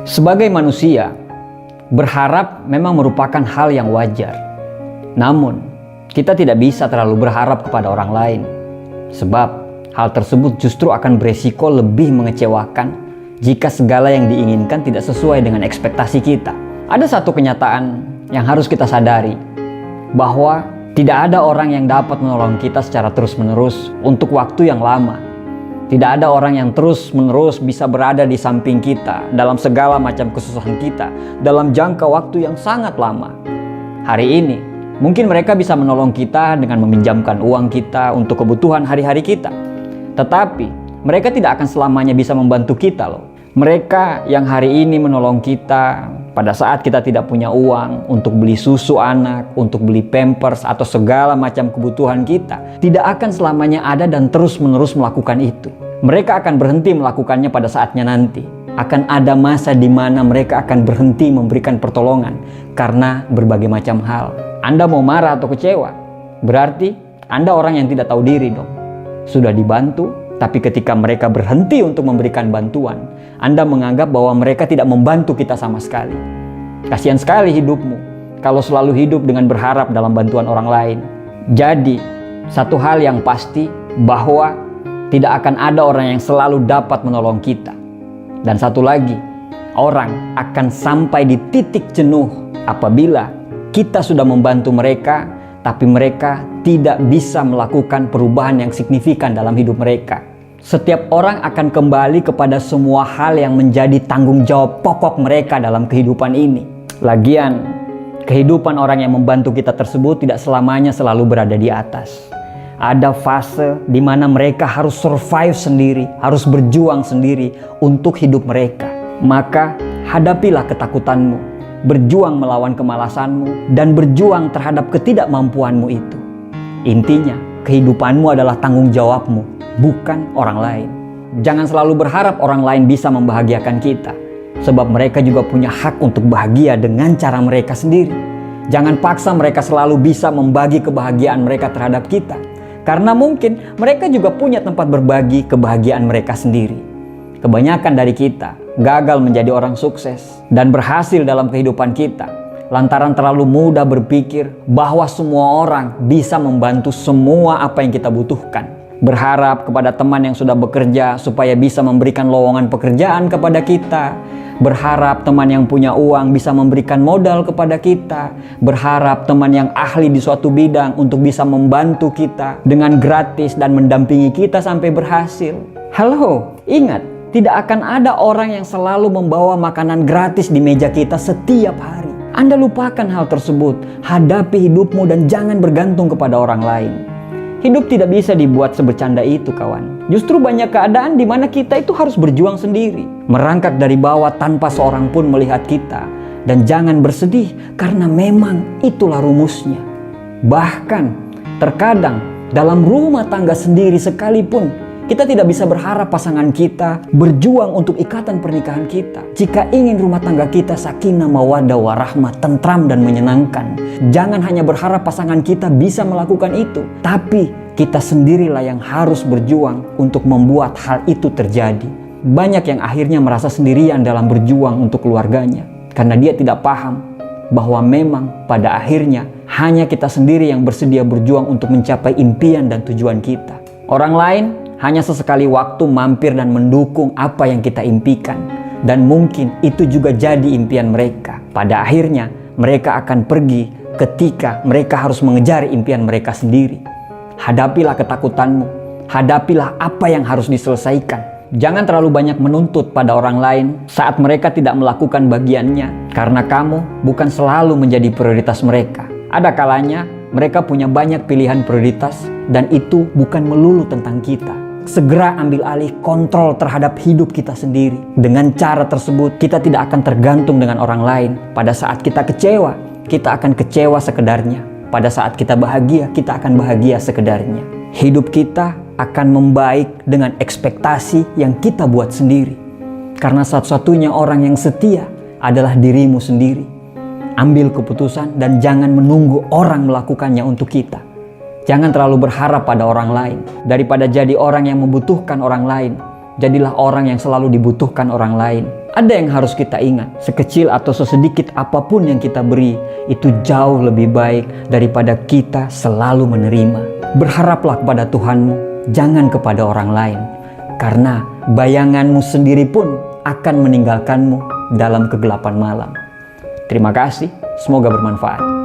Sebagai manusia, berharap memang merupakan hal yang wajar. Namun, kita tidak bisa terlalu berharap kepada orang lain. Sebab, hal tersebut justru akan beresiko lebih mengecewakan jika segala yang diinginkan tidak sesuai dengan ekspektasi kita. Ada satu kenyataan yang harus kita sadari, bahwa tidak ada orang yang dapat menolong kita secara terus-menerus untuk waktu yang lama. Tidak ada orang yang terus-menerus bisa berada di samping kita dalam segala macam kesusahan kita dalam jangka waktu yang sangat lama. Hari ini, mungkin mereka bisa menolong kita dengan meminjamkan uang kita untuk kebutuhan hari-hari kita. Tetapi, mereka tidak akan selamanya bisa membantu kita loh. Mereka yang hari ini menolong kita pada saat kita tidak punya uang untuk beli susu anak, untuk beli pampers atau segala macam kebutuhan kita, tidak akan selamanya ada dan terus-menerus melakukan itu. Mereka akan berhenti melakukannya pada saatnya nanti. Akan ada masa di mana mereka akan berhenti memberikan pertolongan karena berbagai macam hal. Anda mau marah atau kecewa? Berarti Anda orang yang tidak tahu diri dong. Sudah dibantu, tapi ketika mereka berhenti untuk memberikan bantuan, Anda menganggap bahwa mereka tidak membantu kita sama sekali. Kasihan sekali hidupmu kalau selalu hidup dengan berharap dalam bantuan orang lain. Jadi, satu hal yang pasti bahwa tidak akan ada orang yang selalu dapat menolong kita. Dan satu lagi, orang akan sampai di titik jenuh apabila kita sudah membantu mereka, tapi mereka tidak bisa melakukan perubahan yang signifikan dalam hidup mereka. Setiap orang akan kembali kepada semua hal yang menjadi tanggung jawab pokok mereka dalam kehidupan ini. Lagian, kehidupan orang yang membantu kita tersebut tidak selamanya selalu berada di atas. Ada fase di mana mereka harus survive sendiri, harus berjuang sendiri untuk hidup mereka. Maka, hadapilah ketakutanmu, berjuang melawan kemalasanmu, dan berjuang terhadap ketidakmampuanmu itu. Intinya, kehidupanmu adalah tanggung jawabmu, bukan orang lain. Jangan selalu berharap orang lain bisa membahagiakan kita, sebab mereka juga punya hak untuk bahagia dengan cara mereka sendiri. Jangan paksa mereka selalu bisa membagi kebahagiaan mereka terhadap kita, karena mungkin mereka juga punya tempat berbagi kebahagiaan mereka sendiri. Kebanyakan dari kita gagal menjadi orang sukses dan berhasil dalam kehidupan kita lantaran terlalu mudah berpikir bahwa semua orang bisa membantu semua apa yang kita butuhkan. Berharap kepada teman yang sudah bekerja supaya bisa memberikan lowongan pekerjaan kepada kita. Berharap teman yang punya uang bisa memberikan modal kepada kita. Berharap teman yang ahli di suatu bidang untuk bisa membantu kita dengan gratis dan mendampingi kita sampai berhasil. Halo, ingat, tidak akan ada orang yang selalu membawa makanan gratis di meja kita setiap hari. Anda lupakan hal tersebut, hadapi hidupmu dan jangan bergantung kepada orang lain. Hidup tidak bisa dibuat sebercanda itu, kawan. Justru banyak keadaan di mana kita itu harus berjuang sendiri, merangkak dari bawah tanpa seorang pun melihat kita. Dan jangan bersedih karena memang itulah rumusnya. Bahkan terkadang dalam rumah tangga sendiri sekalipun kita tidak bisa berharap pasangan kita berjuang untuk ikatan pernikahan kita. Jika ingin rumah tangga kita sakinah mawaddah warahmah, tentram dan menyenangkan, jangan hanya berharap pasangan kita bisa melakukan itu, tapi kita sendirilah yang harus berjuang untuk membuat hal itu terjadi. Banyak yang akhirnya merasa sendirian dalam berjuang untuk keluarganya, karena dia tidak paham bahwa memang pada akhirnya hanya kita sendiri yang bersedia berjuang untuk mencapai impian dan tujuan kita. Orang lain hanya sesekali waktu mampir dan mendukung apa yang kita impikan. Dan mungkin itu juga jadi impian mereka. Pada akhirnya mereka akan pergi ketika mereka harus mengejar impian mereka sendiri. Hadapilah ketakutanmu. Hadapilah apa yang harus diselesaikan. Jangan terlalu banyak menuntut pada orang lain saat mereka tidak melakukan bagiannya. Karena kamu bukan selalu menjadi prioritas mereka. Ada kalanya mereka punya banyak pilihan prioritas dan itu bukan melulu tentang kita. Segera ambil alih kontrol terhadap hidup kita sendiri. Dengan cara tersebut, kita tidak akan tergantung dengan orang lain. Pada saat kita kecewa, kita akan kecewa sekedarnya. Pada saat kita bahagia, kita akan bahagia sekedarnya. Hidup kita akan membaik dengan ekspektasi yang kita buat sendiri. Karena satu-satunya orang yang setia adalah dirimu sendiri. Ambil keputusan dan jangan menunggu orang melakukannya untuk kita. Jangan terlalu berharap pada orang lain. Daripada jadi orang yang membutuhkan orang lain, jadilah orang yang selalu dibutuhkan orang lain. Ada yang harus kita ingat, sekecil atau sesedikit apapun yang kita beri, itu jauh lebih baik daripada kita selalu menerima. Berharaplah kepada Tuhanmu, jangan kepada orang lain. Karena bayanganmu sendiri pun akan meninggalkanmu dalam kegelapan malam. Terima kasih, semoga bermanfaat.